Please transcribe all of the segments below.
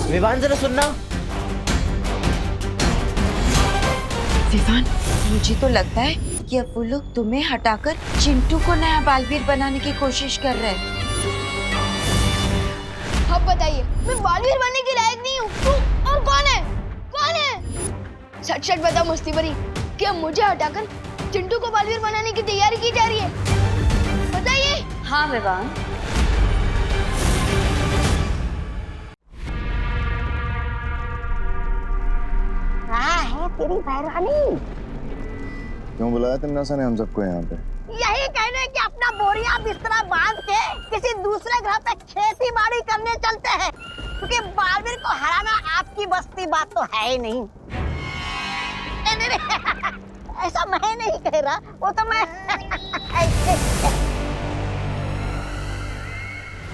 विवान जरा सुनना। विवान, मुझे तो लगता है कि अब वो लोग तुम्हें हटाकर चिंटू को नया बालवीर बनाने की कोशिश कर रहे हैं। अब बताइए, मैं बालवीर बनने के लायक नहीं हूँ। तू और कौन है? कौन है? सच सच बता मस्ती भरी, क्या मुझे हटाकर चिंटू को बालवीर बनाने की तैयारी की जा रही है? बताइए। हाँ विवान। है तेरी बहरानी। क्यों बुलाया तिमनासा ने हम सबको यहाँ पे? यही कहने कि अपना बोरिया बिस्तरा बांध के किसी दूसरे ग्रह पे खेती बाड़ी करने चलते हैं, क्योंकि बालवीर को हराना आपकी बस की बात तो है ही नहीं। नहीं, ऐसा मैं नहीं कह रहा, वो तो मैं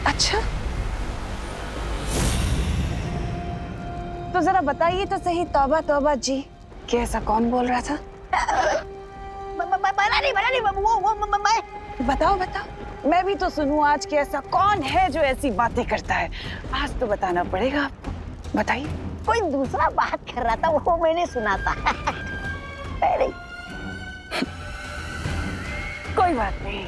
अच्छा, तो जरा बताइए तो सही तौबा तौबा जी, कि ऐसा कौन बोल रहा था? बना नहीं वो मैं। बताओ बताओ, मैं भी तो सुनूं आज कि ऐसा कौन है जो ऐसी बातें करता है। आज तो बताना पड़ेगा आपको, बताइए। कोई दूसरा बात कर रहा था, वो मैंने सुना था। पहले कोई बात नहीं,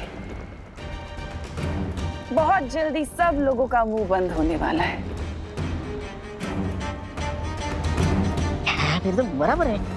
बहुत जल्दी सब लोगों का मुंह बंद होने वाला है। फिर तो बराबर है।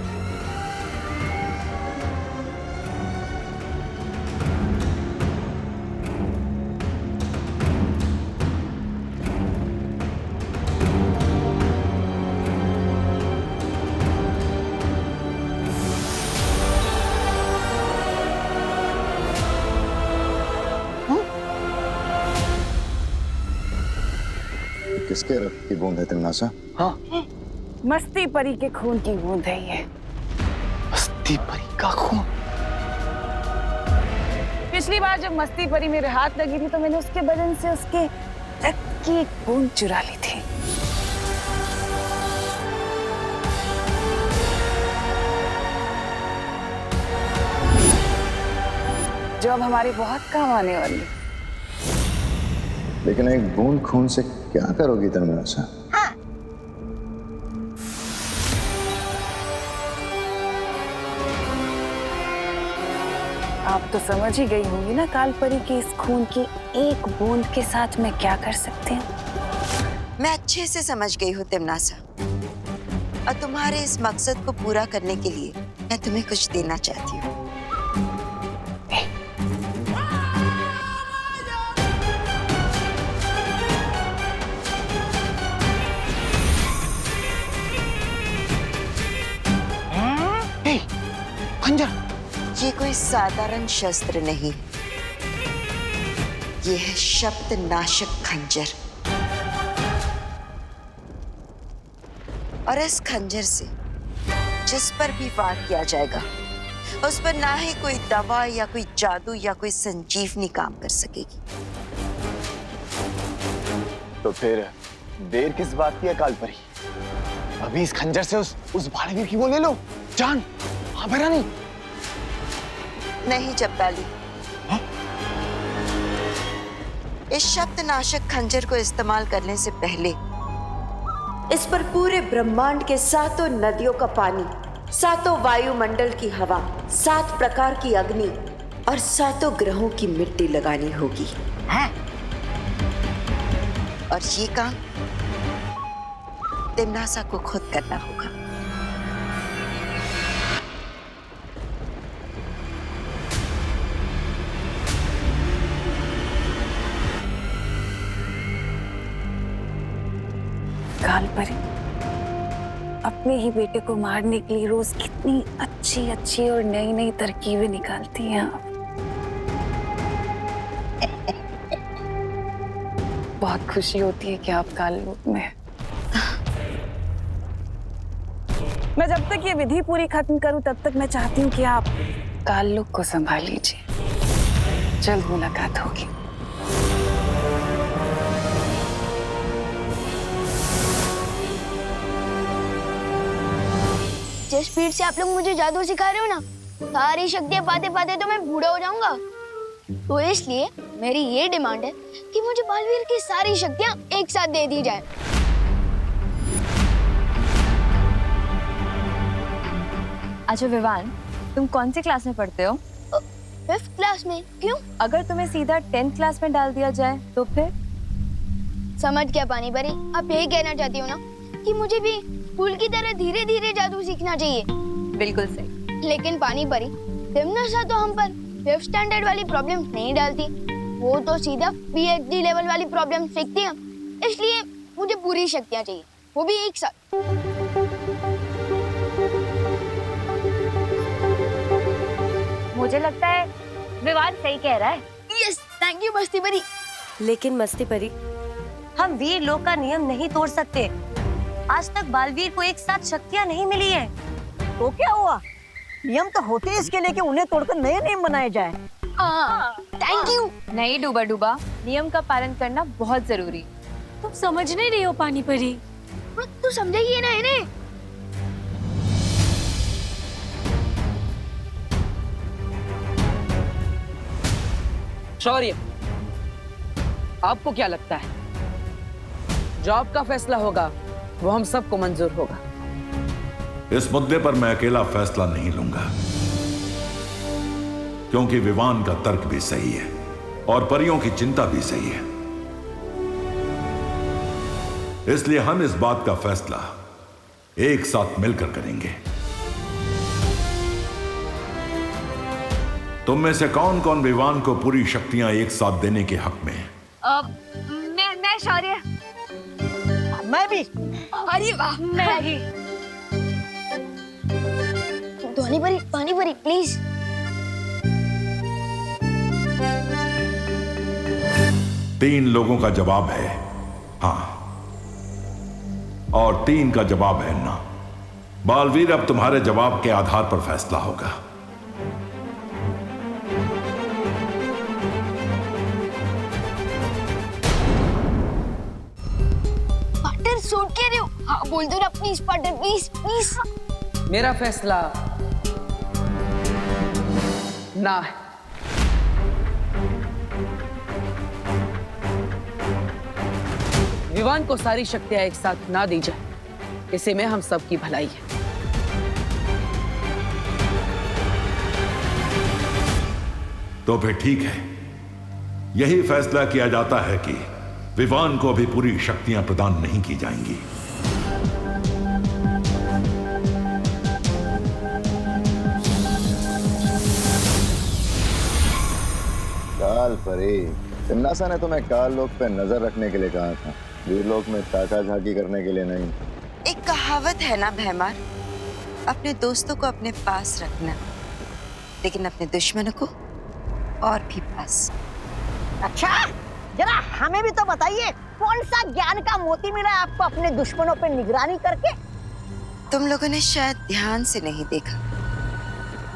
किसके रक्त की बूंद है तिमनासा? हाँ, मस्ती परी के खून की बूंद है ये। मस्ती परी का खून? पिछली बार जब मस्ती परी मेरे हाथ लगी थी तो मैंने उसके बदन से उसके रक्त की एक बूंद चुरा ली थी। जो अब हमारे बहुत काम आने वाली। लेकिन एक बूंद खून से क्या करोगी तिमनासा? आप तो समझ ही गई होंगी ना काल परी की इस खून की एक बूंद के साथ मैं क्या कर सकती हूँ। मैं अच्छे से समझ गई हूँ तिमनासा, और तुम्हारे इस मकसद को पूरा करने के लिए मैं तुम्हें कुछ देना चाहती हूँ। खंजर? ये कोई साधारण शस्त्र नहीं, ये है शब्द नाशक खंजर। और इस खंजर से जिस पर भी वार किया जाएगा, उस पर ना ही कोई दवा या कोई जादू या कोई संजीवनी काम कर सकेगी। तो फिर देर किस बात की है काल परी? अभी इस खंजर से उस बालवीर की वो ले लो जान। हाँ बहरानी। नहीं जब्बाली, इस शब्द नाशक खंजर को इस्तेमाल करने से पहले इस पर पूरे ब्रह्मांड के 7 नदियों का पानी, 7 वायुमंडल की हवा, 7 प्रकार की अग्नि और 7 ग्रहों की मिट्टी लगानी होगी। और ये काम तिमनासा को खुद करना होगा। काल परी, अपने ही बेटे को मारने के लिए रोज कितनी अच्छी अच्छी और नई नई तरकीबें निकालती हैं आप। बहुत खुशी होती है कि आप काल रूप में हैं। मैं जब तक ये विधि पूरी खत्म करूं तब तक मैं चाहती हूँ कि आप काल लोक को संभाल लीजिए। जल्द मुलाकात होगी। जिस स्पीड से आप लोग मुझे जादू सिखा रहे हो ना, सारी शक्तियां पाते पाते तो मैं बूढ़ा हो जाऊंगा। तो इसलिए मेरी ये डिमांड है कि मुझे बालवीर की सारी शक्तियां एक साथ दे दी जाए। अच्छा विवान, तुम कौन सी क्लास में पढ़ते हो? 5th क्लास में। क्यों? अगर तुम्हें सीधा 10th क्लास में डाल दिया जाए तो फिर? समझ क्या पानी परी, आप यही कहना चाहती हो ना कि मुझे भी फूल की तरह धीरे धीरे जादू सीखना चाहिए? बिल्कुल सही। लेकिन पानी परी, तिमनासा तो हम पर 5th स्टैंडर्ड वाली प्रॉब्लम नहीं डालती, वो तो सीधा PhD लेवल वाली प्रॉब्लम सीखती है। इसलिए मुझे पूरी शक्तियाँ चाहिए, वो भी एक साथ। मुझे लगता है विवान सही कह रहा है। यस, थैंक यू मस्ती परी। लेकिन मस्ती परी, हम वीर लोक का नियम नहीं तोड़ सकते। आज तक बालवीर को एक साथ शक्तियाँ नहीं मिली है। तो क्या हुआ? नियम तो होते हैं इसके लिए कि उन्हें तोड़कर नए नियम बनाए जाए। Thank you. नहीं डूबा डूबा, नियम का पालन करना बहुत जरूरी। तुम समझ नहीं रही हो पानी परी। तू समझेगी ना इन्हें? शौर्य, आपको क्या लगता है जो आपका फैसला होगा वो हम सबको मंजूर होगा? इस मुद्दे पर मैं अकेला फैसला नहीं लूंगा, क्योंकि विवान का तर्क भी सही है और परियों की चिंता भी सही है। इसलिए हम इस बात का फैसला एक साथ मिलकर करेंगे। तुम में से कौन कौन विवान को पूरी शक्तियां एक साथ देने के हक में है? मैं शौर्य। मैं भी। अरे वाह, मैं भी। पानी परी प्लीज। तीन लोगों का जवाब है हाँ, और 3 का जवाब है ना। बालवीर, अब तुम्हारे जवाब के आधार पर फैसला होगा। पार्टनर सूट कह रहे हो? हाँ बोल दो ना प्लीज पार्टनर, प्लीज प्लीज। मेरा फैसला ना है। विवान को सारी शक्तियां एक साथ ना दी जाए, इसी में हम सबकी भलाई है। तो फिर ठीक है, यही फैसला किया जाता है कि विवान को अभी पूरी शक्तियां प्रदान नहीं की जाएंगी। काल परी, तिमनासा ने तुम्हें काल लोक पे नजर रखने के लिए कहा था, वीर लोक में ताका झाकी करने के लिए नहीं। एक कहावत है ना भैमार, अपने दोस्तों को अपने पास रखना, लेकिन अपने दुश्मनों को और भी पास। अच्छा, जरा हमें भी तो बताइए, कौन सा ज्ञान का मोती मिला है आपको अपने दुश्मनों पे निगरानी करके? तुम लोगों ने शायद ध्यान से नहीं देखा,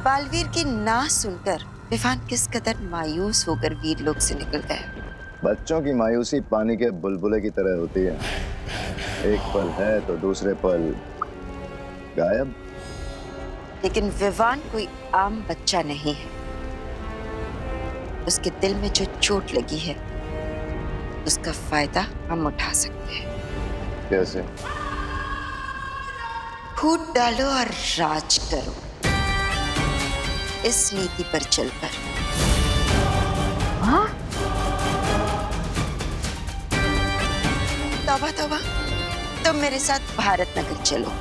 बालवीर की ना सुनकर विवान किस कदर मायूस होकर वीर लोक से निकल गया। बच्चों की मायूसी पानी के बुलबुले की तरह होती है, एक पल है तो दूसरे पल गायब। लेकिन विवान कोई आम बच्चा नहीं है, उसके दिल में जो चोट लगी है उसका फायदा हम उठा सकते हैं। कैसे? फूट डालो और राज करो, इस नीति पर चलकर। तौबा तौबा, तुम मेरे साथ भारत नगर चलो।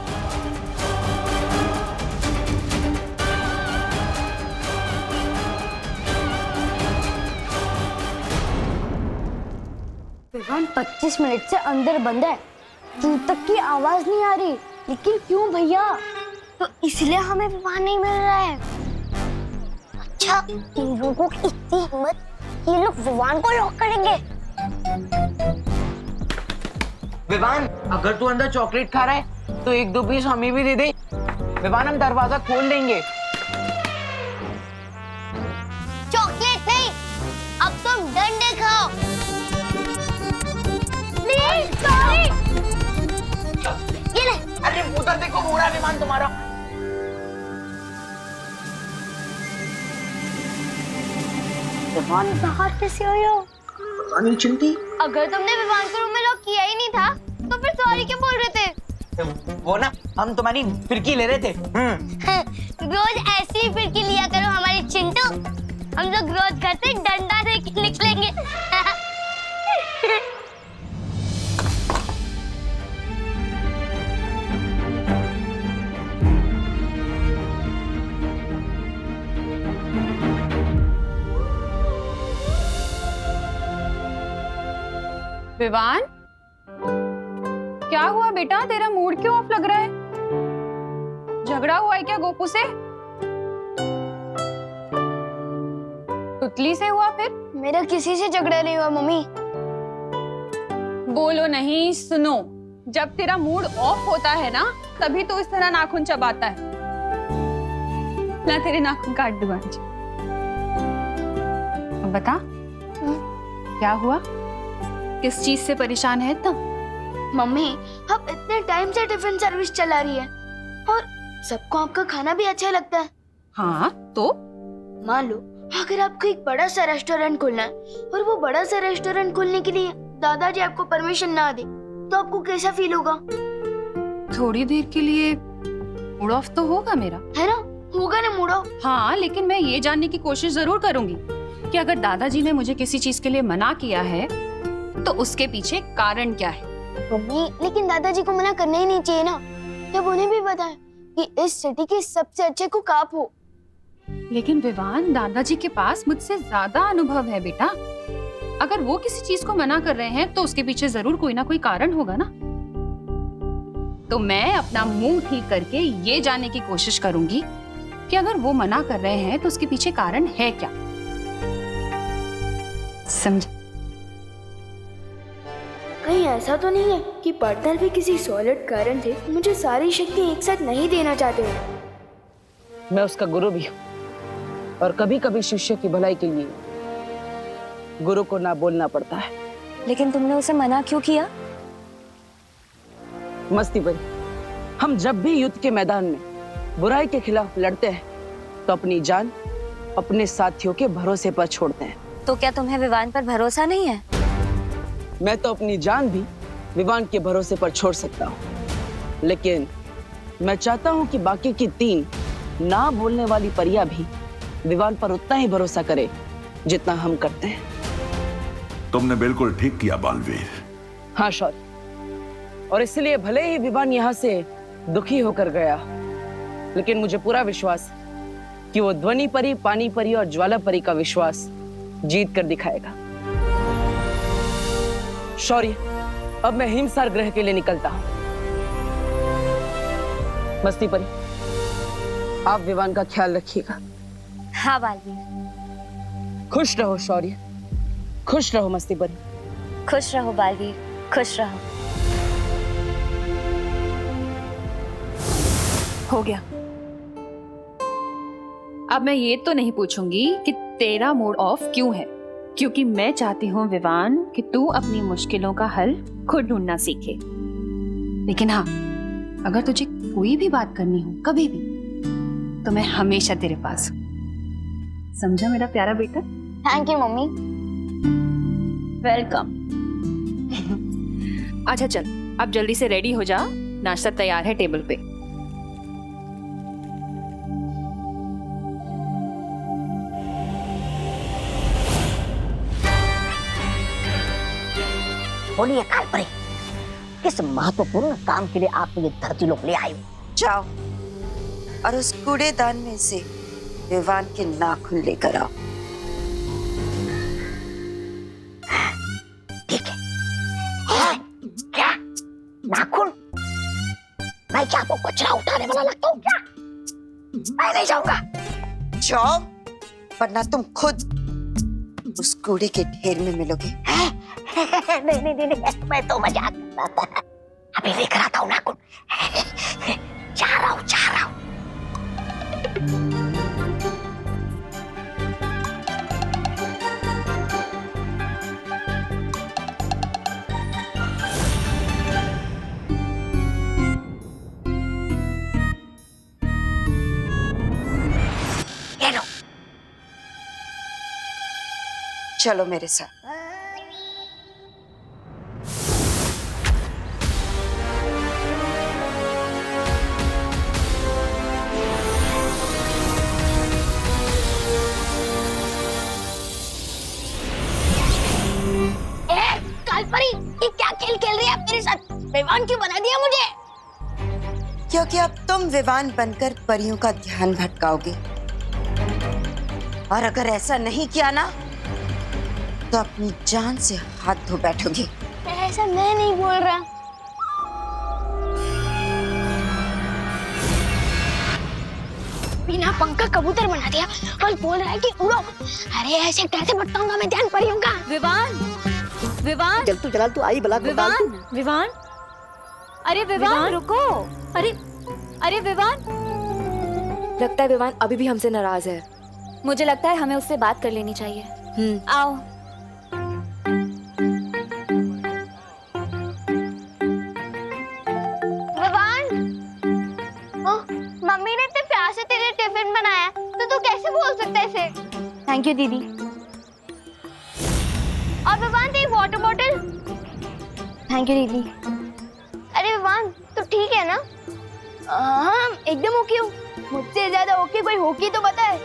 विवान 25 मिनट से अंदर बंद है, दूर तक की आवाज नहीं आ रही। लेकिन क्यों भैया? तो इसलिए हमें विवान नहीं मिल रहा है। अच्छा, इन लोगों की इतनी हिम्मत, ये लोग विवान को लॉक करेंगे। विवान, अगर तू अंदर चॉकलेट खा रहा है तो 1-2 पीस हमें भी दे दे। विवान, हम दरवाजा खोल देंगे। चॉकलेट नहीं, अब तुम डंडे खाओ। Please sorry. ये ले। अरे उधर देखो, पूरा विमान तुम्हारा। विवान बाहर कैसे आया? अनिल चिंटी, अगर तुमने विवान को रूम में लॉक किया ही नहीं था तो फिर सॉरी क्यों बोल रहे थे? वो ना हम तुम्हारी फिरकी ले रहे थे। रोज ऐसी ही फिरकी लिया करो हमारी चिंटू। हम लोग रोज घर से डंडा से निकलेंगे। विवान, क्या हुआ बेटा? तेरा मूड क्यों ऑफ लग रहा है? झगड़ा हुआ है क्या गोपू से? तुतली से हुआ फिर? मेरा किसी से झगड़ा नहीं हुआ मम्मी। बोलो नहीं, सुनो। जब तेरा मूड ऑफ होता है ना, तभी तो इस तरह नाखून चबाता है। ना तेरे नाखून काट दूं आज। अब बता, क्या हुआ? किस चीज से परेशान है इतना? मम्मी, अब इतने टाइम से टिफिन सर्विस चला रही है और सबको आपका खाना भी अच्छा लगता है। हाँ तो? मान लो अगर आपको एक बड़ा सा रेस्टोरेंट खोलना है और वो बड़ा सा रेस्टोरेंट खोलने के लिए दादाजी आपको परमिशन ना दे, तो आपको कैसा फील होगा? थोड़ी देर के लिए मूड ऑफ तो होगा मेरा, है ना? होगा ना मूड ऑफ? हाँ, लेकिन मैं ये जानने की कोशिश जरूर करूंगी कि अगर दादाजी ने मुझे किसी चीज के लिए मना किया है तो उसके पीछे कारण क्या है। मम्मी, लेकिन दादाजी को मना करना ही नहीं चाहिए ना, जब उन्हें भी पता है कि इस सिटी के सबसे अच्छे कुक आप हो। लेकिन विवान, दादाजी के पास मुझसे ज्यादा अनुभव है बेटा। अगर वो किसी चीज को मना कर रहे हैं तो उसके पीछे जरूर कोई ना कोई कारण होगा ना। तो मैं अपना मुंह ठीक करके ये जानने की कोशिश करूंगी कि अगर वो मना कर रहे हैं तो उसके पीछे कारण है क्या। समझ? कहीं ऐसा तो नहीं है कि पार्टनर भी किसी सॉलिड कारण से मुझे सारी शक्ति एक साथ नहीं देना चाहते हो। मैं उसका गुरु भी हूँ और कभी कभी शिष्य की भलाई के लिए गुरु को ना बोलना पड़ता है। लेकिन तुमने उसे मना क्यों किया? मस्ती भरी, हम जब भी युद्ध के मैदान में बुराई के खिलाफ लड़ते हैं तो अपनी जान अपने साथियों के भरोसे पर छोड़ते हैं। तो क्या तुम्हें विवान पर भरोसा नहीं है? मैं तो अपनी जान भी विवान के भरोसे पर छोड़ सकता हूँ, लेकिन मैं चाहता हूँ कि बाकी की 3 ना बोलने वाली परियां भी विवान पर उतना ही भरोसा करे जितना हम करते हैं। तुमने बिल्कुल ठीक किया बालवीर। हाँ शौर्य, और इसलिए भले ही विवान यहाँ से दुखी होकर गया, लेकिन मुझे पूरा विश्वास है कि वो ध्वनि परी, पानी परी और ज्वाला परी का विश्वास जीत कर दिखाएगा। शौर्य, अब मैं हिमसार ग्रह के लिए निकलता हूं। मस्ती परी, आप विवान का ख्याल रखिएगा। हाँ बालवीर। खुश रहो शौर्य, खुश रहो मस्ती परी। खुश रहो बालवीर, खुश रहो। हो गया। अब मैं ये तो नहीं पूछूंगी कि तेरा मूड ऑफ क्यों है, क्योंकि मैं चाहती हूँ विवान कि तू अपनी मुश्किलों का हल खुद ढूंढना सीखे। लेकिन हाँ, अगर तुझे कोई भी बात करनी हो कभी भी, तो मैं हमेशा तेरे पास हूँ। समझा मेरा प्यारा बेटा? Thank you mummy. वेलकम। अच्छा चल, अब जल्दी से रेडी हो जा, नाश्ता तैयार है टेबल पे। बोलिए कालपरी, किस महत्वपूर्ण काम के लिए आप मुझे धरती लोक ले आए? जाओ और उस कूड़ेदान में से विवान के नाखून लेकर आओ। ठीक है। क्या नाखून? मैं क्या आपको कचरा उठाने वाला लगता हूँ क्या? मैं नहीं जाऊंगा। जाओ, वरना तुम खुद उस कूड़े के ढेर में मिलोगे। नहीं, मैं तो मजाक कर रहा था। अभी लेकर आता हूँ नाखून। जा रहा हूँ। ये लो। चलो मेरे साथ। विवान क्यों बना दिया मुझे? क्योंकि अब तुम विवान बनकर परियों का ध्यान भटकाओगे, और अगर ऐसा नहीं किया ना तो अपनी जान से हाथ धो बैठोगे। ऐसा मैं नहीं बोल रहा। बिना पंखा कबूतर बना दिया और बोल रहा है कि उड़ो। अरे ऐसे कैसे भटकाऊंगा मैं ध्यान परियों का? विवान, विवान, चल तू आई बला विवान, विवान, अरे विवान रुको। अरे विवान, लगता है विवान अभी भी हमसे नाराज है। मुझे लगता है हमें उससे बात कर लेनी चाहिए। आओ। विवान, मम्मी ने इतने प्यार से तेरे टिफिन बनाया तो तू कैसे बोल सकता है इसे? थैंक यू दीदी। और विवान तेरी वाटर बॉटल। थैंक यू दीदी। अरे विवान तू ठीक है ना? हाँ एकदम ओके हूँ। मुझसे ज्यादा ओके कोई होगी तो बताए।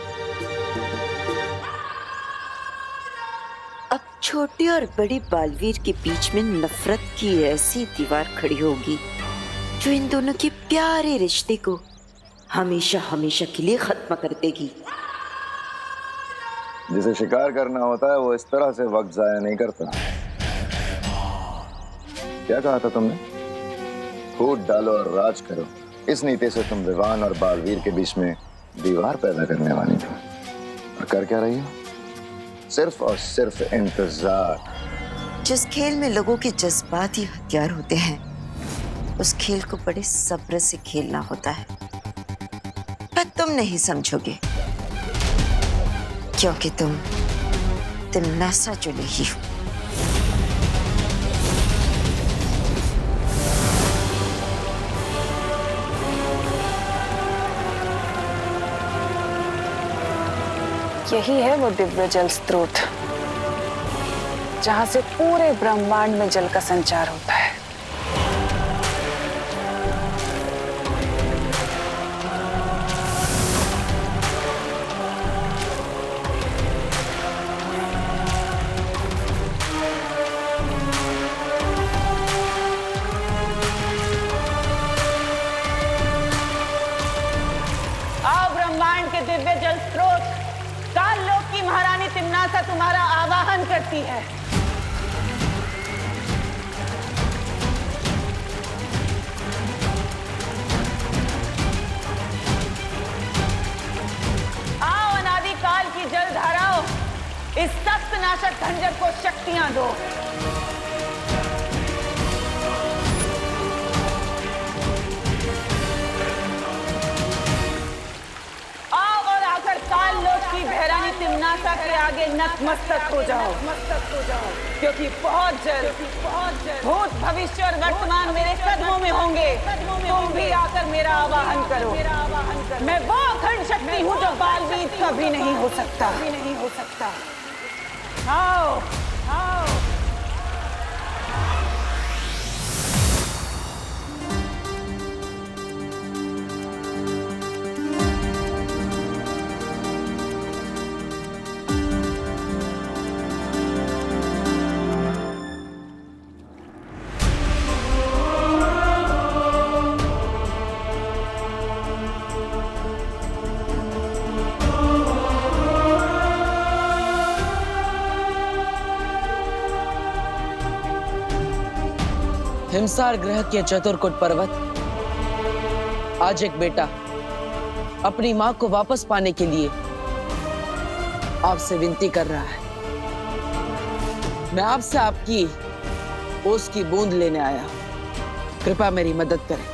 अब छोटी और बड़ी बालवीर के बीच में नफरत की ऐसी दीवार खड़ी होगी जो इन दोनों के प्यारे रिश्ते को हमेशा हमेशा के लिए खत्म कर देगी। जिसे शिकार करना होता है वो इस तरह से वक्त जाया नहीं करता। क्या कहा था तुमने? फूट डालो और राज करो। इस नीति से तुम विवान और बालवीर के बीच में दीवार पैदा करने वाली थी, और कर क्या रही हो? सिर्फ और सिर्फ इंतजार। जिस खेल में लोगों के जज्बात ही हथियार होते हैं, उस खेल को बड़े सब्र से खेलना होता है। पर तुम नहीं समझोगे, क्योंकि तुम तिमनासा जो नहीं हो। यही है वो दिव्य जल स्रोत जहां से पूरे ब्रह्मांड में जल का संचार होता है। आओ ब्रह्मांड के दिव्य जल स्रोत, काल लोक की महारानी तिम्नासा तुम्हारा आवाहन करती है। आओ अनादि काल की जल धाराओं, इस सख्त नाशक खंजर को शक्तियां दो। भैरानी तिम्नासा के आगे नतमस्तक हो जाओ, क्योंकि बहुत जल्द भूत भविष्य और वर्तमान मेरे कदमों में होंगे। तुम भी आकर मेरा आवाहन करो। मैं वो अखंड शक्ति हूँ जो बालवीर कभी नहीं हो सकता। आओ आओ। हिमसार ग्रह के चतुर्कुट पर्वत आज एक बेटा अपनी मां को वापस पाने के लिए आपसे विनती कर रहा है। मैं आपसे आपकी ओस की बूंद लेने आया हूं। कृपया मेरी मदद करें।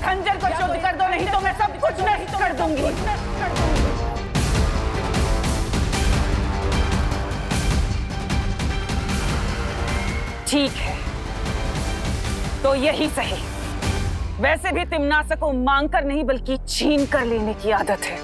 खंजर को शुद्ध कर दो, नहीं तो मैं सब कुछ नष्ट कर दूंगी। ठीक है, तो यही सही। वैसे भी तिम्नासा को मांगकर नहीं बल्कि छीन कर लेने की आदत है।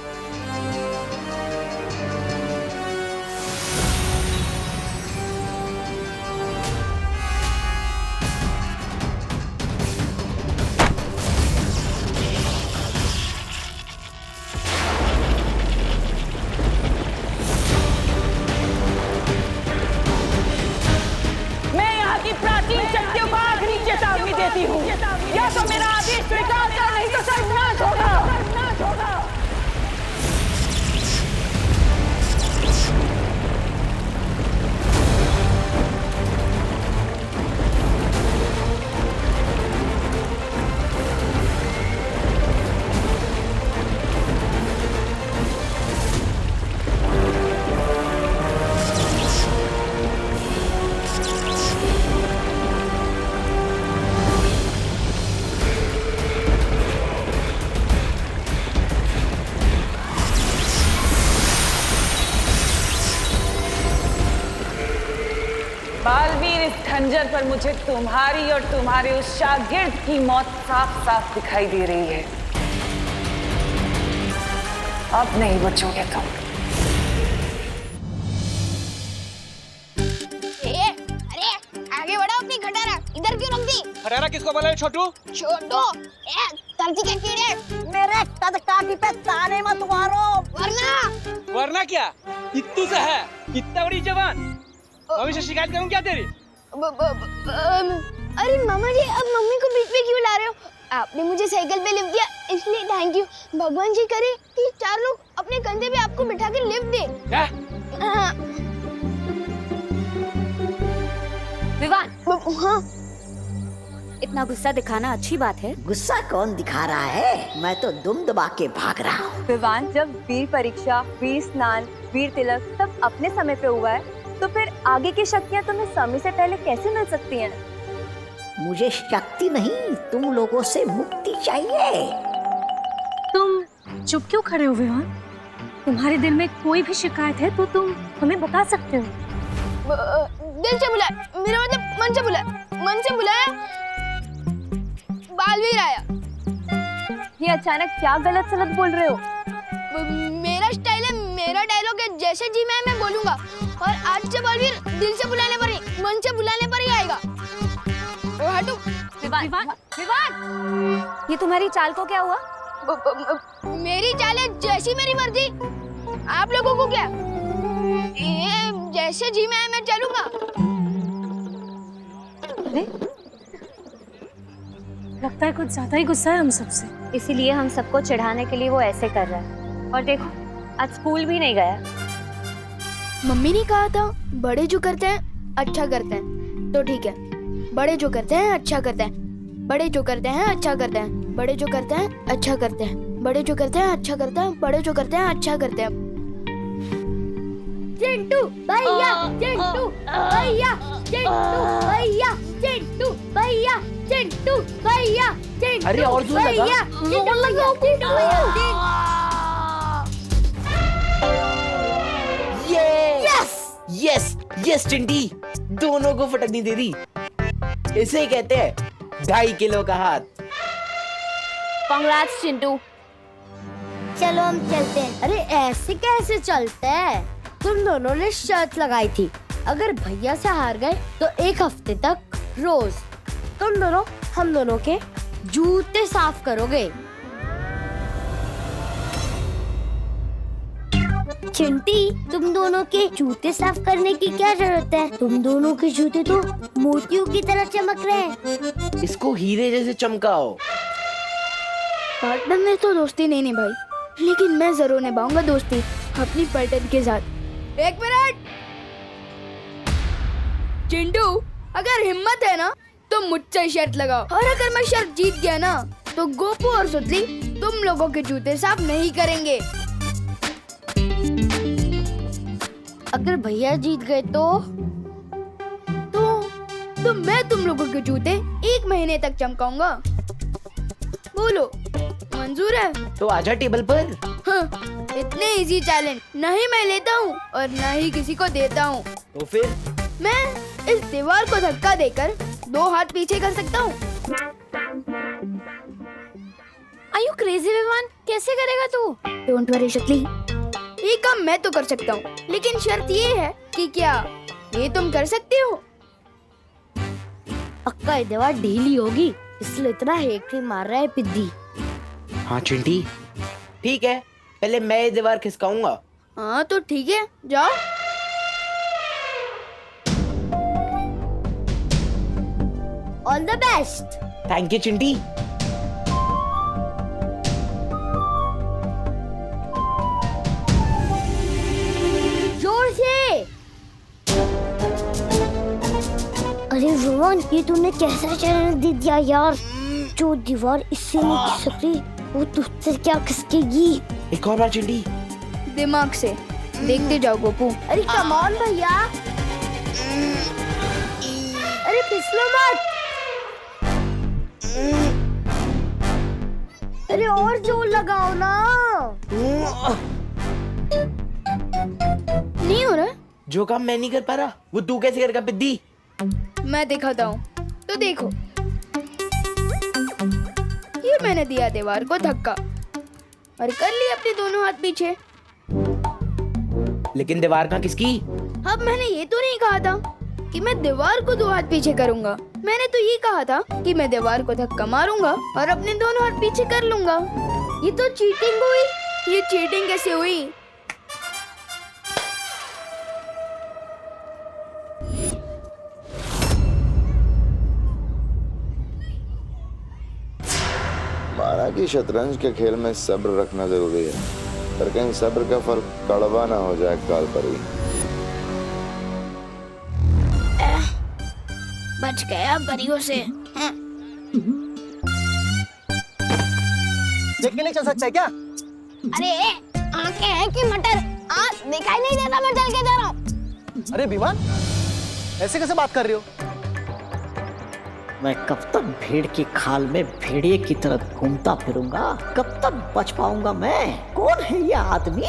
प्राचीन शक्तियों को आखिरी चेतावनी देती हूँ, या तो मेरा आदेश स्वीकार कर, नहीं तो सर्वनाश होगा। बालवीर, इस खंजर पर मुझे तुम्हारी और तुम्हारे उस शागिर्द की मौत साफ साफ दिखाई दे रही है। अब नहीं बचोगे तुम। अरे आगे बढ़ो अपनी खटारा, इधर क्यों रख दी? खटारा किसको बोला है छोटू? छोटू, धरती के कीड़े मेरे कदकाठी पे ताने मत मारो, वरना क्या? इत्तू से है, कितना बड़ी जवान। मम्मी से शिकायत करूं क्या तेरी? अरे मामा जी, अब मम्मी को बीच में क्यों ला रहे हो? आपने मुझे साइकिल पे लिफ्ट दिया, इसलिए थैंक यू। भगवान जी करे कि 4 लोग अपने कंधे पे आपको बिठा के लिफ्ट दे। क्या? विवान, हाँ, इतना गुस्सा दिखाना अच्छी बात है? गुस्सा कौन दिखा रहा है? मैं तो दुम दबा के भाग रहा हूँ। विवान, जब वीर परीक्षा, वीर स्नान, वीर तिलक सब अपने समय पे हुआ है, तो फिर आगे की शक्तियाँ तुम्हें समय से पहले कैसे मिल सकती हैं? मुझे शक्ति नहीं, तुम लोगों से मुक्ति चाहिए। तुम चुप क्यों खड़े हो विवान? तुम्हारे दिल में कोई भी शिकायत है तो तुम हमें बता सकते हो। दिल से बुलाया, मेरा मतलब मन से बुलाया। मन से बुलाया, बालवीर आया। ये अचानक क्या गलत सलत बोल रहे हो? मेरा स्टाइल है, मेरा डायलॉग है, जैसे जी मैं बोलूंगा। और आज से बालवीर दिल से बुलाने पर ही, मन से बुलाने पर ही आएगा। हटो। विवान, विवान, ये तुम्हारी चाल को क्या हुआ? मेरी चाल है जैसी मेरी मर्जी। आप लोगों को क्या? ये जैसे जी मैं चलूंगा। अरे, लगता है कुछ ज्यादा ही गुस्सा है हम सबसे, इसीलिए हम सबको चिढ़ाने के लिए वो ऐसे कर रहा है। और देखो, आज स्कूल भी नहीं गया। मम्मी ने कहा था बड़े जो करते हैं अच्छा करते हैं, तो ठीक है। बड़े जो करते हैं अच्छा करते हैं, बड़े जो करते हैं अच्छा करते हैं, बड़े जो करते हैं अच्छा करते हैं, बड़े जो करते हैं अच्छा करते हैं, बड़े जो करते हैं अच्छा करते हैं। चिंटू भैया, चिंटू भैया, चिंटू भैया, चिंटू भैया, चिंटू भैया, चिंटू। अरे और जोर लगा। चिंटू भैया। यस यस चिंटी, दोनों को फटकनी दे दी। इसे कहते हैं 2.5 किलो का हाथ। कांग्रेट्स चिंटू। चलो हम चलते हैं। अरे ऐसे कैसे चलते हैं? तुम दोनों ने शर्त लगाई थी, अगर भैया से हार गए तो 1 हफ्ते तक रोज तुम दोनों हम दोनों के जूते साफ करोगे। चिंटी, तुम दोनों के जूते साफ करने की क्या जरूरत है? तुम दोनों के जूते तो मोतियों की तरह चमक रहे हैं। इसको हीरे जैसे चमकाओ। पार्टनर में तो दोस्ती नहीं निभाई, लेकिन मैं जरूर निभाऊंगा दोस्ती अपनी पार्टनर के साथ। 1 मिनट। चिंटू, अगर हिम्मत है ना तो मुझसे शर्त लगाओ, और अगर मैं शर्त जीत गया ना तो गोपू और सुतली तुम लोगों के जूते साफ नहीं करेंगे। अगर भैया जीत गए तो मैं तुम लोगों के जूते 1 महीने तक चमकाऊंगा। बोलो मंजूर है? तो आजा टेबल पर। हाँ, इतने इजी चैलेंज नहीं मैं लेता हूँ और न ही किसी को देता हूँ। तो फिर मैं इस दीवार को धक्का देकर 2 हाथ पीछे कर सकता हूँ। Are you crazy Vivaan? कैसे करेगा तू? डोंट वरी शक्ली, ये काम मैं तो कर सकता हूँ, लेकिन शर्त ये है कि क्या ये तुम कर सकते हो? पक्का ये दीवार ढीली होगी, इसलिए इतना हेक्टी मार रहा है पिद्दी। हाँ चिंटी, ठीक है, पहले मैं ये दीवार खिसकाऊंगा। हाँ तो ठीक है, जाओ। All the best. Thank you Chinti. जोर से। अरे रोहन, ये तूने कैसा चैलेंज दे दिया यार? जो दीवार इससे नहीं खिसकती वो तुझसे क्या खिसकेगी? एक और बार चिंटी। दिमाग से देखते जाओ गोपू। अरे कम ऑन भैया, अरे फिसलो मत। अरे और जोर लगाओ ना। नहीं हो रहा? जो काम मैं नहीं कर पा रहा वो तू कैसे करेगा पिद्दी? मैं दिखाता हूँ, तो देखो। ये मैंने दिया दीवार को धक्का और कर ली अपने दोनों हाथ पीछे। लेकिन दीवार कहाँ किसकी? अब मैंने ये तो नहीं कहा था कि मैं दीवार को 2 हाथ पीछे करूंगा। मैंने तो ये कहा था कि मैं दीवार को धक्का मारूंगा और अपने दोनों हाथ पीछे कर लूंगा। ये तो चीटिंग हुई। ये चीटिंग कैसे हुई? माना कि शतरंज के खेल में सब्र रखना जरूरी है, पर कहीं सब्र का फल कड़वा ना हो जाए काल पर ही। बच गया परियों से। देख के नहीं चल सकता क्या? अरे आंखें हैं कि मटर? दिखाई नहीं देता मैं चल के जा रहा हूँ। अरे विमान, ऐसे कैसे बात कर रही हो? मैं कब तक भेड़ की खाल में भेड़िए की तरह घूमता फिरूंगा? कब तक बच पाऊंगा मैं? कौन है ये आदमी?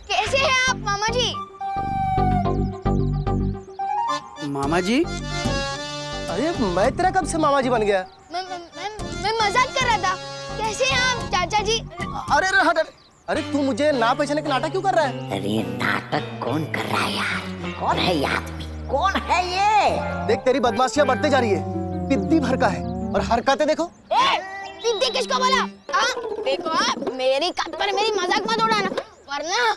कैसे हैं आप मामा जी? मामा जी? अरे मैं तेरा कब से मामा जी बन गया? मैं मजाक कर रहा था। कैसे हैं आप चाचा जी? अरे हट। अरे तू मुझे ना पहचाने का नाटक क्यों कर रहा है? अरे नाटक कौन कर रहा है यार? कौन है ये आदमी? कौन है ये? देख तेरी बदमाशियां बढ़ते जा रही है। पिद्दी भर का है और हरकतें देखो। पिद्दी किसको बोला? देखो मेरी कद पर मेरी मजाक मत उड़ाना, वरना।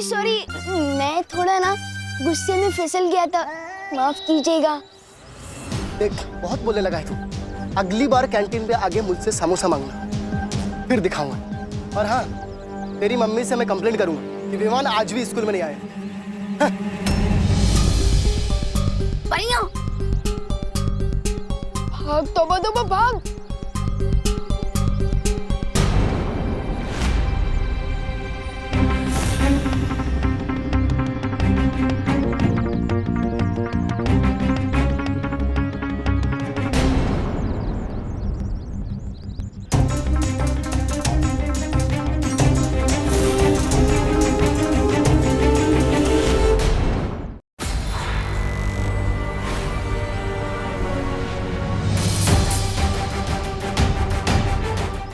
सॉरी, मैं थोड़ा ना गुस्से में फिसल गया था, माफ कीजिएगा। देख बहुत बोलने लगा है तू। अगली बार कैंटीन पे आगे मुझसे समोसा मांगना, फिर दिखाऊंगा। और हाँ, तेरी मम्मी से मैं कंप्लेंट करूंगा कि विमान आज भी स्कूल में नहीं आया। बढ़िया। भाग तोबा भाग।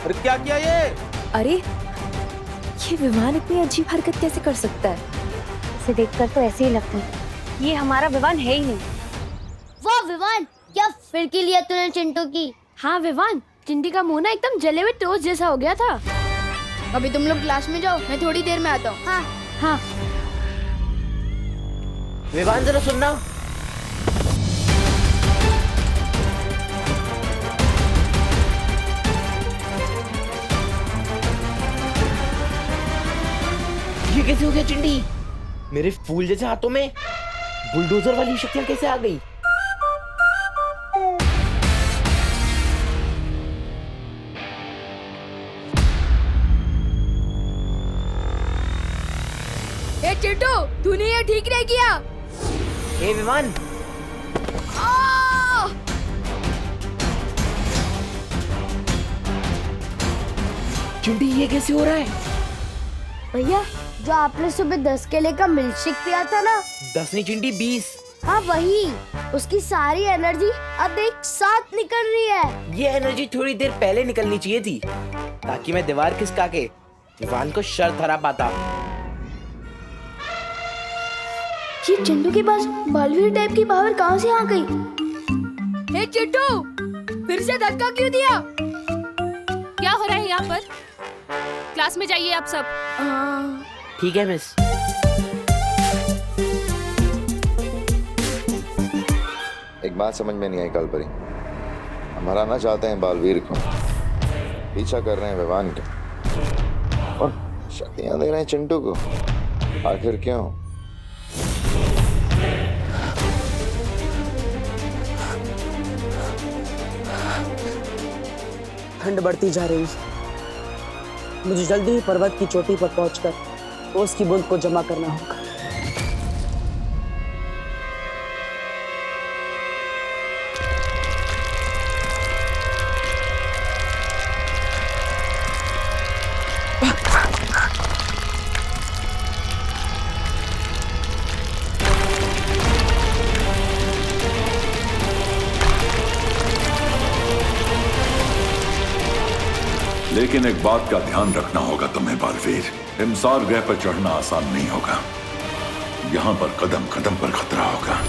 अरे क्या किया ये? अरे ये विमान इतनी अजीब हरकत कैसे कर सकता है? इसे देखकर तो ऐसे ही लगता है ये हमारा विमान है ही नहीं। वाह विवान, क्या फिरकी लिया तूने चिंटू की? हाँ विवान, चिंटी का मुंह ना एकदम जले हुए टोस्ट जैसा हो गया था। अभी तुम लोग क्लास में जाओ, मैं थोड़ी देर में आता हूँ। हाँ। विवान जरा सुनना। ये कैसे हो गया चिंटी? मेरे फूल जैसे हाथों में बुलडोजर वाली शक्तियां कैसे आ गई? चिंटू, तूने ये ठीक नहीं किया। हे विमान, चिंटी ये कैसे हो रहा है? भैया, जो आपने सुबह 10 केले का मिल्कशेक पिया था ना, 10 नहीं चिंटी 20। हाँ वही, उसकी सारी एनर्जी अब एक साथ निकल रही है। ये एनर्जी थोड़ी देर पहले निकलनी चाहिए थी, ताकि मैं दीवार खिसका के विवान को शर्त हरा पाता। ये चिंटू के पास बालवीर टाइप की पावर कहाँ से आ गई? हे चिंटू, फिर से धक्का क्यों दिया? क्या हो रहा है यहाँ पर? क्लास में जाइए आप सब। ठीक है मिस। एक बात समझ में नहीं आई कालपरी, हम हराना चाहते हैं बालवीर को, पीछा कर रहे हैं विवान का और शक्तियां दे रहे हैं चिंटू को। आखिर क्यों? ठंड बढ़ती जा रही है। मुझे जल्दी ही पर्वत की चोटी पर पहुंचकर ओस की बूंद को जमा करना होगा। लेकिन एक बात का ध्यान रखना होगा तुम्हें बालवीर, हिमसार ग्रह पर चढ़ना आसान नहीं होगा। यहाँ पर कदम कदम पर खतरा होगा।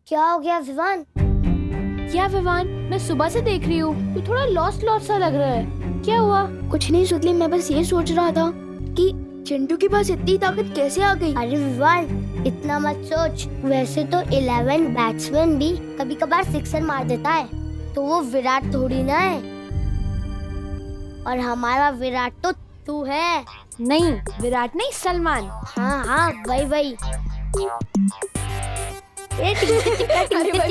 क्या हो गया विवान? क्या विवान, मैं सुबह से देख रही हूँ, तू थोड़ा लॉस्ट लॉस्ट सा लग रहा है। क्या हुआ? कुछ नहीं सुतली, मैं बस ये सोच रहा था कि चिंटू के पास इतनी ताकत कैसे आ गई। अरे विवान, इतना मत सोच। वैसे तो 11 बैट्समैन भी कभी कभार सिक्सर मार देता है, तो वो विराट थोड़ी ना है। और हमारा विराट तो तू है। नहीं, विराट नहीं, सलमान। हाँ हाँ, वही वही। Good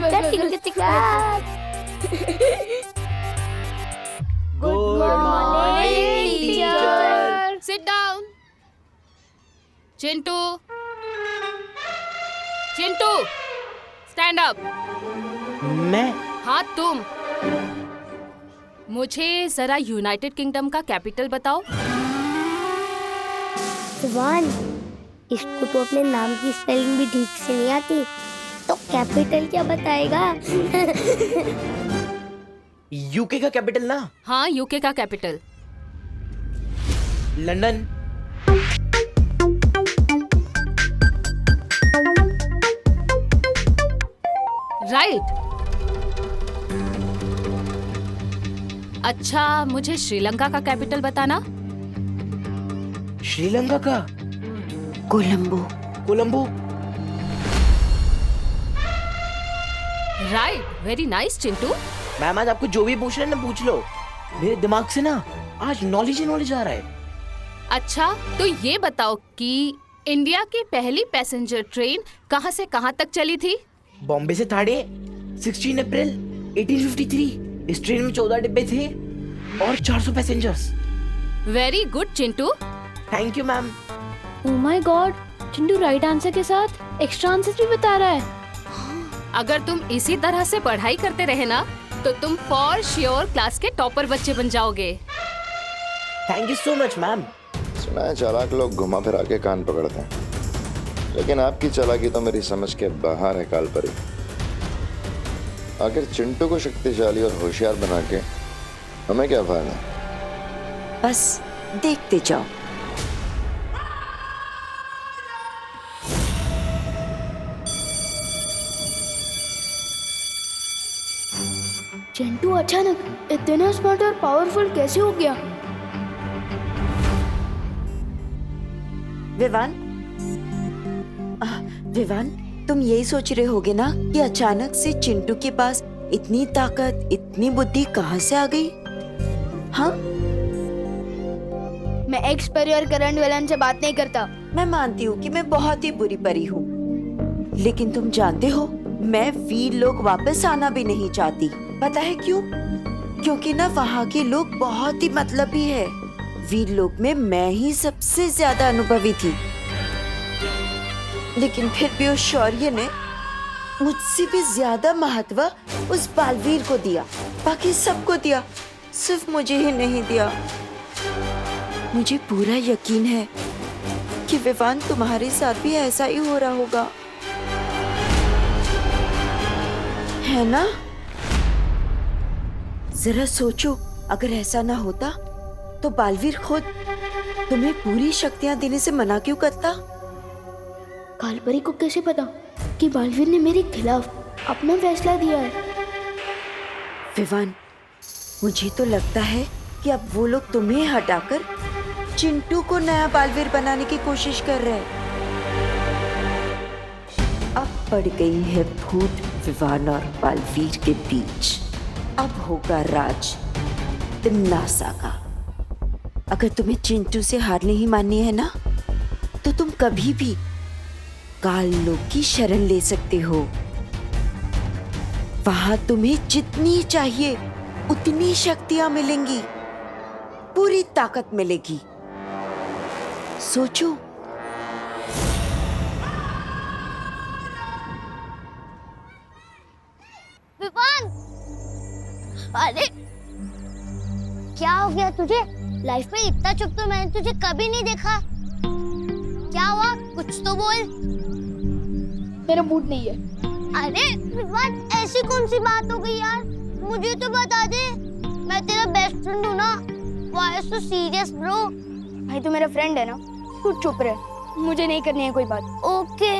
morning teacher. Sit down. Chintu, Chintu, stand up. मैं? हाँ तुम। मुझे जरा यूनाइटेड किंगडम का कैपिटल बताओ। विवान, इसको तो अपने नाम की स्पेलिंग भी ठीक से नहीं आती, तो कैपिटल क्या बताएगा? यूके का कैपिटल ना? हाँ, यूके का कैपिटल। लंदन। राइट। अच्छा, मुझे श्रीलंका का कैपिटल बताना। श्रीलंका का? Colombo. Colombo. Right, very nice Chintu. Ma'am, आज आपको जो भी पूछना है ना पूछ लो, मेरे दिमाग से ना आज नॉलेज ही नॉलेज आ रहा है। अच्छा, तो ये बताओ कि इंडिया की पहली पैसेंजर ट्रेन कहाँ से कहाँ तक चली थी? बॉम्बे से थाड़े 16 अप्रैल 1853। इस ट्रेन में 14 डिब्बे थे और 400 passengers. Very good Chintu. Thank you ma'am. Oh my God, Chintu right answer के साथ एक्स्ट्रा आंसर भी बता रहा है। अगर तुम इसी तरह से पढ़ाई करते रहे ना, तो तुम फॉर श्योर क्लास के टॉपर बच्चे बन जाओगे। Thank you so much ma'am. सुना है चालाक लोग घुमा फिरा के कान पकड़ते हैं, लेकिन आपकी चालाकी तो मेरी समझ के बाहर है कालपरी। आखिर चिंटू को शक्तिशाली और होशियार बना के हमें क्या फायदा? बस देखते जाओ। चिंटू अचानक इतना स्मार्ट और पावरफुल कैसे हो गया? विवान, तुम यही सोच रहे होगे ना कि अचानक से चिंटू के पास इतनी ताकत, इतनी बुद्धि कहाँ से आ गई? हाँ, मैं एक्स परी और करंट विलन से बात नहीं करता। मैं मानती हूँ कि मैं बहुत ही बुरी परी हूँ, लेकिन तुम जानते हो मैं वीर लोग वापस आना भी नहीं चाहती। पता है क्यों? क्योंकि ना वहाँ के लोग बहुत ही मतलबी है। वीर लोग में मैं ही सबसे ज्यादा अनुभवी थी, लेकिन फिर भी उस शौर्य ने मुझसे भी ज्यादा महत्व उस बालवीर को दिया। बाकी सबको दिया, सिर्फ मुझे ही नहीं दिया। मुझे पूरा यकीन है कि विवान तुम्हारे साथ भी ऐसा ही हो रहा होगा, है ना? जरा सोचो, अगर ऐसा ना होता तो बालवीर खुद तुम्हें पूरी शक्तियां देने से मना क्यों करता? कालपरी को कैसे पता कि बालवीर ने मेरे खिलाफ अपना फैसला दिया है? विवान, मुझे तो लगता है कि अब वो लोग तुम्हें हटाकर चिंटू को नया बालवीर बनाने की कोशिश कर रहे हैं। अब पड़ गई है फूट विवान और बालवीर के बीच। अब होगा राज तिम्नासा का। अगर तुम्हें चिंटू से हार नहीं माननी है ना, तो तुम कभी भी काल लोक की शरण ले सकते हो। वहां तुम्हें जितनी चाहिए उतनी शक्तियां मिलेंगी, पूरी ताकत मिलेगी। सोचो। विवान, अरे क्या हो गया तुझे? लाइफ में इतना चुप तो मैंने तुझे कभी नहीं देखा। क्या हुआ? कुछ तो बोल। मेरा मूड नहीं है। अरे विवान, ऐसी कौन सी बात हो गई यार? मुझे तो बता दे, मैं तेरा बेस्ट फ्रेंड हूँ ना। Why so serious bro? भाई तू मेरा फ्रेंड है ना, तू चुप रह, मुझे नहीं करनी है कोई बात। ओके।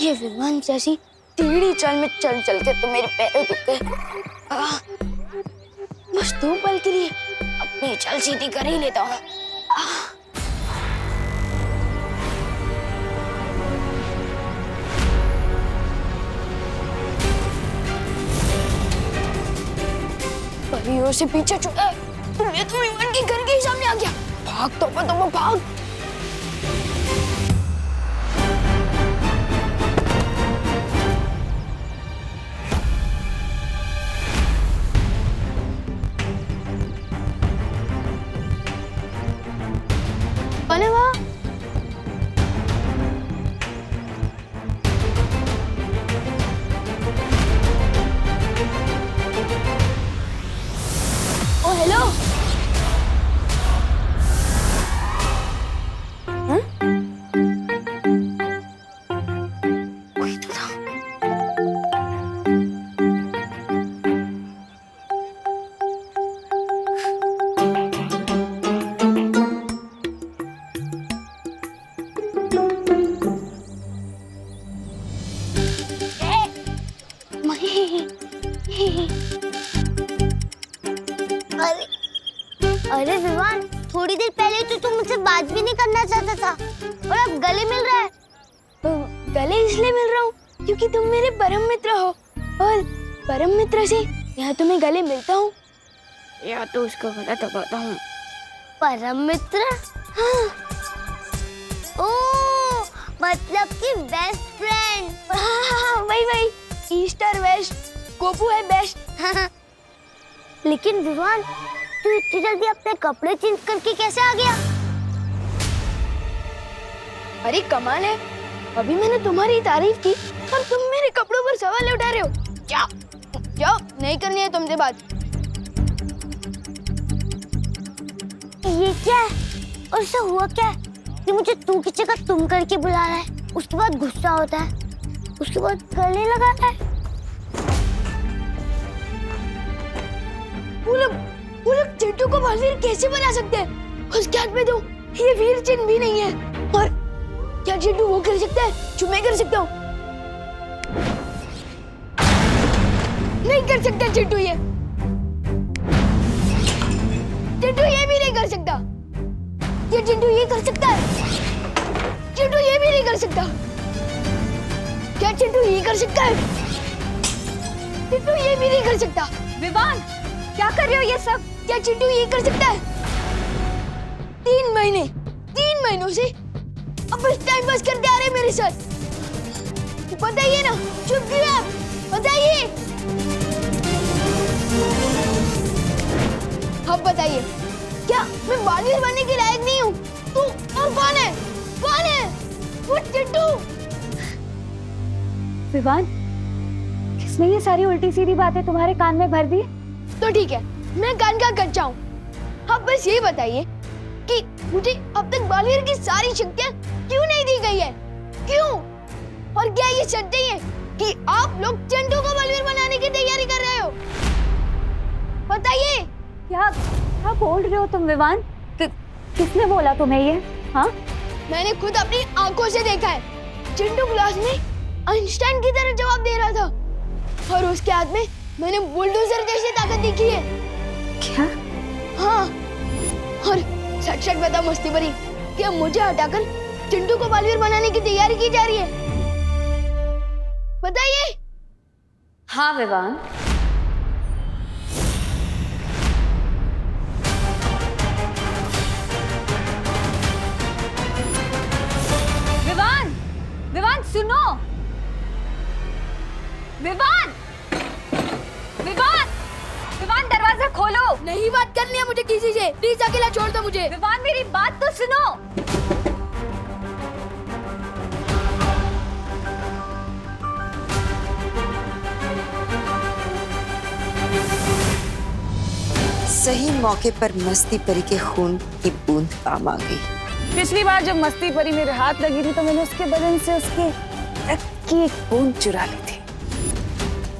ये विमान जैसी टेढ़ी चाल में चल चल के तो मेरे पैर दुख गए। बस 2 पल के लिए अपनी चाल सीधी कर ही लेता हूँ। परियों से पीछे छुड़ा, ये तो विमान के घर के ही सामने आ गया। भाग तो भाग। अरे वाह, ओ हेलो। कोई तो था। अरे विवान, थोड़ी देर पहले तो तुम मुझसे बात भी नहीं करना चाहता था और अब गले मिल रहा है। गले इसलिए मिल रहा हूँ क्योंकि तुम मेरे परम मित्र हो, और परम मित्र से या तो मैं गले मिलता हूँ या तो उसको गला दबाता हूँ। परम मित्र? हाँ। ओह, मतलब कि बेस्ट फ्रेंड। हाँ, वही ईस्ट और वेस्ट, गोपू है बेस्ट। हाँ। लेकिन विवान, तू इतनी जल्दी अपने कपड़े चेंज करके कैसे आ गया? अरे कमाल है, अभी मैंने तुम्हारी तारीफ की और तुम मेरे कपड़ों पर सवाल उठा रहे हो। जाओ, नहीं करनी है तुमसे बात। ये क्या है? और इससे हुआ क्या है कि मुझे तू की जगह तुम करके बुला रहा है, उसके बाद गुस्सा होता है, उसके बाद गले लगाता है। चिंटू को बालवीर कैसे बना सकते हैं? उसके हाथ में तो ये वीर चिन्ह भी नहीं है। और क्या चिंटू वो कर सकता है जो मैं कर सकता हूँ? नहीं कर सकता चिंटू ये। चिंटू ये भी नहीं कर सकता। ये चिंटू ये कर सकता है? चिंटू ये भी नहीं कर सकता। क्या चिंटू ये कर सकता है? चिंटू ये भी नहीं कर सकता। विवान, क्या कर रहे हो ये सब? क्या चिंटू ये कर सकता है? 3 महीनों से अब बस टाइम पास करते आ रहे हैं मेरे साथ। बताइए ना, चुप क्यों आप? बताइए। अब बताइए, क्या मैं बालवीर बनने के लायक नहीं हूँ? तू और कौन है? कौन है? वो चिंटू। विवान, किसने ये सारी उल्टी सीधी बातें तुम्हारे कान में भर दी? तो ठीक है, मैं कान का कच्चा हूँ। अब बस ये बताइए कि मुझे अब तक बालवीर की सारी शक्तियाँ क्यों नहीं दी गई है? क्यों? और क्या ये सच नहीं है कि आप लोग चिंटू को बालवीर बनाने की तैयारी कर रहे हो? बताइए। क्या बोल रहे हो तुम विवान? किसने बोला तुम्हें ये? हाँ, मैंने खुद अपनी आंखों से देखा है। चिंटू क्लास में आइंस्टाइन की तरह जवाब दे रहा था और उसके हाथ में मैंने बुलडोजर जैसी ताकत देखी है। क्या? हाँ, और सच सच बता मस्ती भरी, क्या मुझे हटाकर चिंटू को बालवीर बनाने की तैयारी की जा रही है? बताइए। हाँ विवान, विवान सुनो। विवान, दरवाजा खोलो। नहीं बात करनी है मुझे किसी से, प्लीज अकेला छोड़ दो मुझे। विवान, मेरी बात तो सुनो। सही मौके पर मस्ती परी के खून की बूंद काम आ गई। पिछली बार जब मस्ती परी मेरे हाथ लगी थी तो मैंने उसके बदन से उसके रक्त की एक बूंद चुरा ली थी।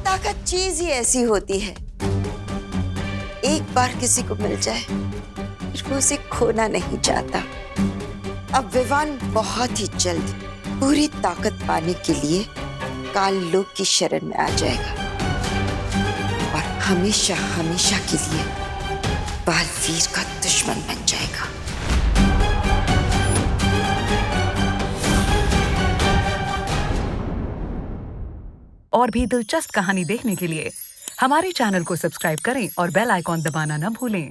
ताकत चीज ही ऐसी होती है, एक बार किसी को मिल जाए फिर वो उसे खोना नहीं चाहता। अब विवान बहुत ही जल्द पूरी ताकत पाने के लिए काल लोक की शरण में आ जाएगा और हमेशा हमेशा के लिए बालवीर का दुश्मन बन जाएगा। और भी दिलचस्प कहानी देखने के लिए हमारे चैनल को सब्सक्राइब करें और बेल आइकॉन दबाना न भूलें।